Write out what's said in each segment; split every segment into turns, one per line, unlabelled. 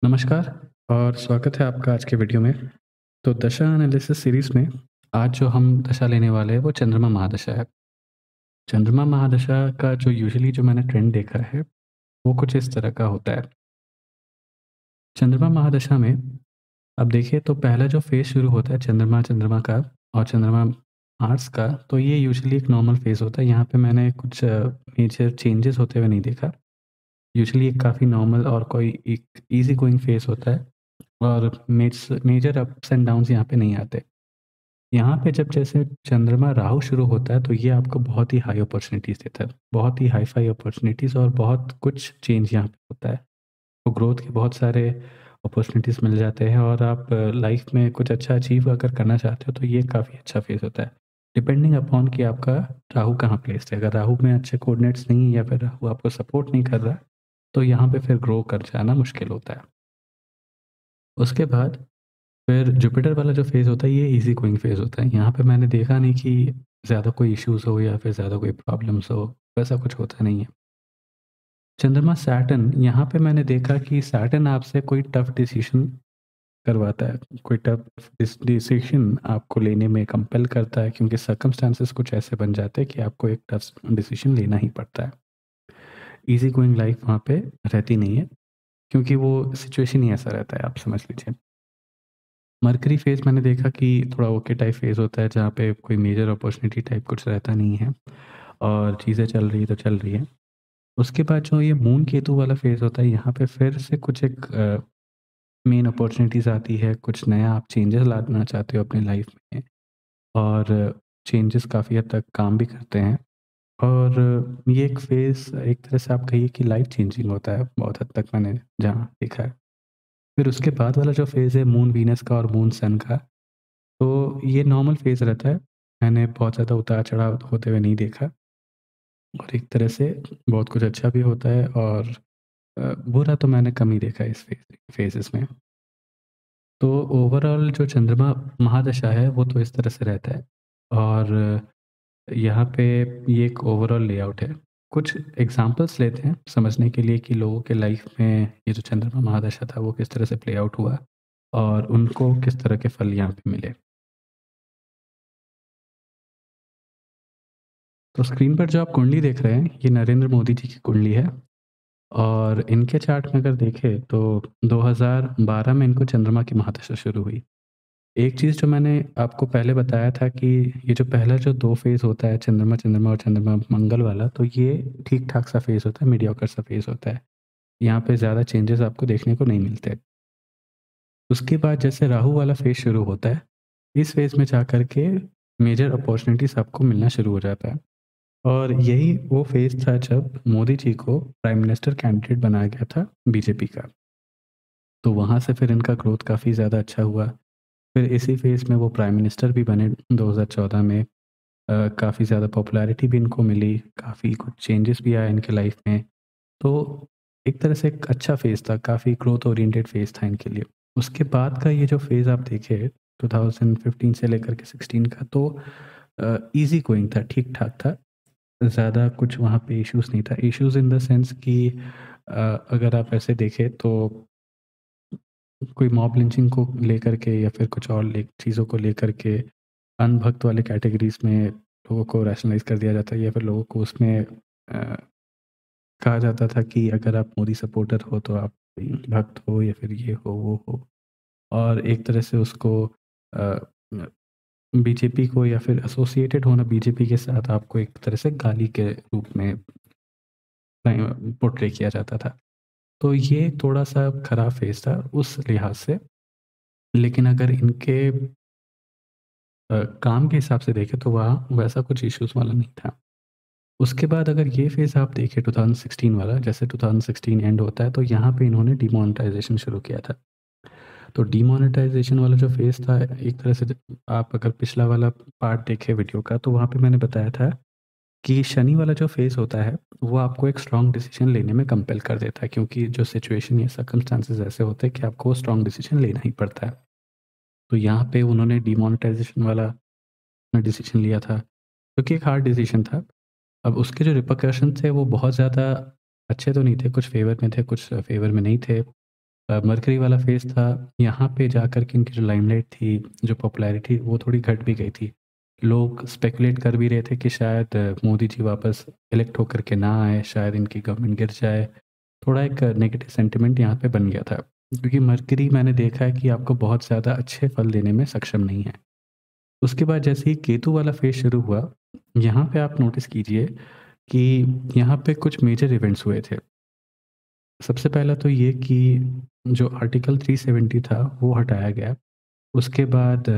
नमस्कार और स्वागत है आपका आज के वीडियो में। तो दशा एनालिसिस सीरीज़ में आज जो हम दशा लेने वाले हैं वो चंद्रमा महादशा है। चंद्रमा महादशा का जो यूजुअली जो मैंने ट्रेंड देखा है, वो कुछ इस तरह का होता है। चंद्रमा महादशा में अब देखिए तो पहला जो फ़ेज़ शुरू होता है चंद्रमा चंद्रमा का और चंद्रमा मार्स का, तो ये यूजुअली एक नॉर्मल फ़ेज़ होता है। यहाँ पे मैंने कुछ मेजर चेंजेस होते हुए नहीं देखा। यूजुअली एक काफ़ी नॉर्मल और कोई एक ईज़ी गोइंग फ़ेज़ होता है और मेजर अप्स एंड डाउन्स यहाँ पे नहीं आते। यहाँ पे जब जैसे चंद्रमा राहु शुरू होता है तो ये आपको बहुत ही हाई अपॉर्च्युनिटीज़ देता है। बहुत ही हाई-फाई अपॉर्च्युनिटीज़ और बहुत कुछ चेंज यहाँ पे होता है। तो ग्रोथ के बहुत सारे अपॉर्च्युनिटीज़ मिल जाते हैं और आप लाइफ़ में कुछ अच्छा अचीव अगर करना चाहते हो तो ये काफ़ी अच्छा फ़ेज़ होता है। डिपेंडिंग अपॉन कि आपका राहु कहाँ प्लेस्ड है। अगर राहु में अच्छे कोऑर्डिनेट्स नहीं है या फिर राहु आपको सपोर्ट नहीं कर रहा है, तो यहाँ पे फिर ग्रो कर जाना मुश्किल होता है। उसके बाद फिर जुपिटर वाला जो फ़ेज़ होता है ये ईज़ी गोइंग फ़ेज़ होता है। यहाँ पे मैंने देखा नहीं कि ज़्यादा कोई इश्यूज़ हो या फिर ज़्यादा कोई प्रॉब्लम्स हो, वैसा कुछ होता नहीं है। चंद्रमा सैटर्न यहाँ पे मैंने देखा कि सैटर्न आपसे कोई टफ़ डिसीज़न करवाता है। कोई टफ़ डिसीज़न आपको लेने में कंपेल करता है क्योंकि सर्कमस्टेंसेस कुछ ऐसे बन जाते हैं कि आपको एक टफ़ डिसीज़न लेना ही पड़ता है। ईज़ी गोइंग लाइफ़ वहाँ पे रहती नहीं है क्योंकि वो सिचुएशन ही ऐसा रहता है, आप समझ लीजिए। मरकरी फ़ेज़ मैंने देखा कि थोड़ा ओके टाइप फ़ेज़ होता है जहाँ पे कोई मेजर अपॉर्च्युनिटी टाइप कुछ रहता नहीं है और चीज़ें चल रही तो चल रही है। उसके बाद जो ये मून केतु वाला फ़ेज़ होता है यहाँ पे फिर से कुछ एक मेन अपॉर्च्युनिटीज़ आती है, कुछ नया आप चेंजेस लाना चाहते हो अपनी लाइफ़ में और चेंजेस काफ़ी हद तक काम भी करते हैं और ये एक फ़ेज़ एक तरह से आप कहिए कि लाइफ़ चेंजिंग होता है बहुत हद तक मैंने जहाँ देखा है। फिर उसके बाद वाला जो फ़ेज़ है मून वीनस का और मून सन का, तो ये नॉर्मल फ़ेज़ रहता है। मैंने बहुत ज़्यादा उतार-चढ़ाव होते हुए नहीं देखा और एक तरह से बहुत कुछ अच्छा भी होता है और बुरा तो मैंने कम ही देखा है इस फ़ेज़ेज़ में। तो ओवरऑल जो चंद्रमा महादशा है वो तो इस तरह से रहता है और यहाँ पे ये एक ओवरऑल लेआउट है। कुछ एग्ज़ाम्पल्स लेते हैं समझने के लिए कि लोगों के लाइफ़ में ये जो चंद्रमा महादशा था वो किस तरह से प्ले आउट हुआ और उनको किस तरह के फल यहाँ पे मिले। तो स्क्रीन पर जो आप कुंडली देख रहे हैं, ये नरेंद्र मोदी जी की कुंडली है और इनके चार्ट में अगर देखें तो 2012 में इनको चंद्रमा की महादशा शुरू हुई। एक चीज़ जो मैंने आपको पहले बताया था कि ये जो पहला जो 2 फ़ेज़ होता है चंद्रमा चंद्रमा और चंद्रमा मंगल वाला, तो ये ठीक-ठाक सा फ़ेज़ होता है, मीडियोकर सा फ़ेज़ होता है। यहाँ पे ज़्यादा चेंजेज़ आपको देखने को नहीं मिलते। उसके बाद जैसे राहु वाला फ़ेज़ शुरू होता है, इस फ़ेज़ में जाकर के मेजर अपॉर्च्युनिटीज़ आपको मिलना शुरू हो जाता है। और यही वो फ़ेज़ था जब मोदी जी को प्राइम मिनिस्टर कैंडिडेट बनाया गया था बीजेपी का। तो वहाँ से फिर इनका ग्रोथ काफ़ी ज़्यादा अच्छा हुआ। फिर इसी फ़ेज़ में वो प्राइम मिनिस्टर भी बने 2014 में। काफ़ी ज़्यादा पॉपुलैरिटी भी इनको मिली, काफ़ी कुछ चेंजेस भी आए इनके लाइफ़ में। तो एक तरह से एक अच्छा फ़ेज़ था, काफ़ी ग्रोथ ओरिएंटेड फ़ेज़ था इनके लिए। उसके बाद का ये जो फ़ेज़ आप देखें 2015 से लेकर के 16 का तो ईज़ी गोइंग था, ठीक-ठाक था। ज़्यादा कुछ वहाँ पे इश्यूज़ नहीं था। इश्यूज़ इन द सेंस कि अगर आप ऐसे देखें तो कोई मॉब लिंचिंग को लेकर के या फिर कुछ और ले चीज़ों को लेकर के अनभक्त वाले कैटेगरीज़ में लोगों को रैशनलाइज़ कर दिया जाता है या फिर लोगों को उसमें कहा जाता था कि अगर आप मोदी सपोर्टर हो तो आप भक्त हो या फिर ये हो, वो हो। और एक तरह से उसको अ, बीजेपी को या फिर एसोसिएटेड होना बीजेपी के साथ आपको एक तरह से गाली के रूप में पोर्ट्रे किया जाता था। तो ये थोड़ा-सा खराब फ़ेज़ था उस लिहाज से। लेकिन अगर इनके काम के हिसाब से देखें तो वहाँ वैसा कुछ इश्यूज़ वाला नहीं था। उसके बाद अगर ये फ़ेज़ आप देखें 2016 वाला, जैसे 2016 एंड होता है तो यहाँ पे इन्होंने डिमोनेटाइज़ेशन शुरू किया था। तो डिमोनेटाइज़ेशन वाला जो फ़ेज़ था एक तरह से ज आप अगर पिछला वाला पार्ट देखें वीडियो का तो वहाँ पे मैंने बताया था कि शनि वाला जो फ़ेज़ होता है, वो आपको एक स्ट्रॉन्ग डिसीज़न लेने में कंपेल कर देता है क्योंकि जो सिचुएशन या सर्कमस्टेंसेस ऐसे होते हैं कि आपको स्ट्रॉन्ग डिसीज़न लेना ही पड़ता है। तो यहाँ पे उन्होंने डिमोनेटाइज़ेशन वाला डिसीज़न लिया था, जो कि एक हार्ड डिसीज़न था। अब उसके जो रिपरकशन थे वो बहुत ज़्यादा अच्छे तो नहीं थे, कुछ फ़ेवर में थे, कुछ फ़ेवर में नहीं थे। मरकरी वाला फेज़ था, यहाँ पे जाकर के इनकी जो लाइमलाइट थी, जो पॉपुलैरिटी वो थोड़ी घट भी गई थी। लोग स्पेकुलेट कर भी रहे थे कि शायद मोदी जी वापस इलेक्ट होकर के ना आए, शायद इनकी गवर्नमेंट गिर जाए। थोड़ा एक नेगेटिव सेंटिमेंट यहाँ पे बन गया था, क्योंकि मरकरी मैंने देखा है कि आपको बहुत ज़्यादा अच्छे फल देने में सक्षम नहीं है। उसके बाद जैसे ही केतु वाला फेज़ शुरू हुआ, यहाँ पे आप नोटिस कीजिए कि यहाँ पे कुछ मेजर इवेंट्स हुए थे। सबसे पहला तो ये कि जो आर्टिकल 370 था, वो हटाया गया। उसके बाद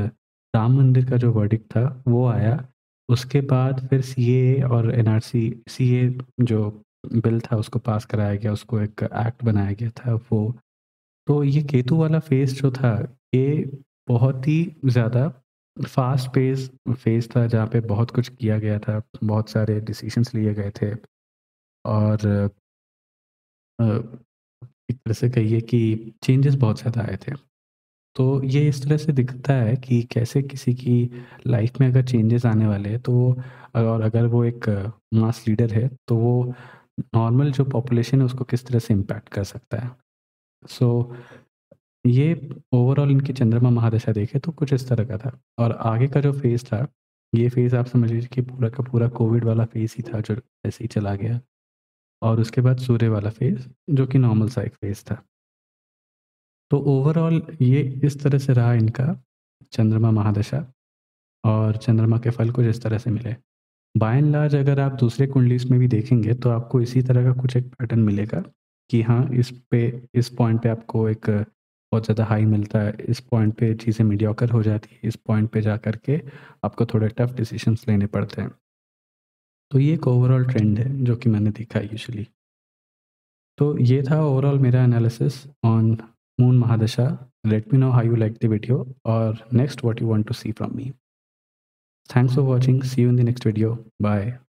राम मंदिर का जो वर्डिक्ट था, वो आया। उसके बाद फिर सीएए और एनआरसी सीएए जो बिल था, उसको पास कराया गया, उसको एक एक्ट बनाया गया था वो। तो ये केतु वाला फ़ेज़ जो था, ये बहुत ही ज़्यादा फ़ास्ट फ़ेज़ था, जहाँ पे बहुत कुछ किया गया था, बहुत सारे डिसीज़न्स लिए गए थे और अ, एक तरह से कहिए कि चेंजेस बहुत ज़्यादा आए थे। तो ये इस तरह से दिखता है कि कैसे किसी की लाइफ़ में अगर चेंजेस आने वाले हैं, तो और अगर वो एक मास लीडर है, तो वो नॉर्मल जो पॉपुलेशन है, उसको किस तरह से इम्पैक्ट कर सकता है। सो ये ओवरऑल इनकी चंद्रमा महादशा देखें तो कुछ इस तरह का था। और आगे का जो फ़ेज़ था, ये फ़ेज़ आप समझ लीजिए कि पूरा का पूरा कोविड वाला फ़ेज़ ही था, जो ऐसे ही चला गया। और उसके बाद सूर्य वाला फ़ेज़, जो कि नॉर्मल सा एक फ़ेज़ था। तो ओवरऑल ये इस तरह से रहा इनका चंद्रमा महादशा, और चंद्रमा के फल कुछ इस तरह से मिले। बाय एंड लार्ज अगर आप दूसरे कुंडलीज़ में भी देखेंगे, तो आपको इसी तरह का कुछ एक पैटर्न मिलेगा कि हाँ, इस पॉइंट पे आपको एक बहुत ज़्यादा हाई मिलता है, इस पॉइंट पे चीज़ें मीडियोकर हो जाती है, इस पॉइंट पे जाकर के आपको थोड़े टफ डिसीज़न्स लेने पड़ते हैं। तो ये एक ओवरऑल ट्रेंड है, जो कि मैंने देखा है यूजुअली। तो ये था ओवरऑल मेरा एनालिसिस ऑन मून महादशा। Let me know how you like the video, और next what you want to see from me. Thanks for watching. See you in the next video. Bye.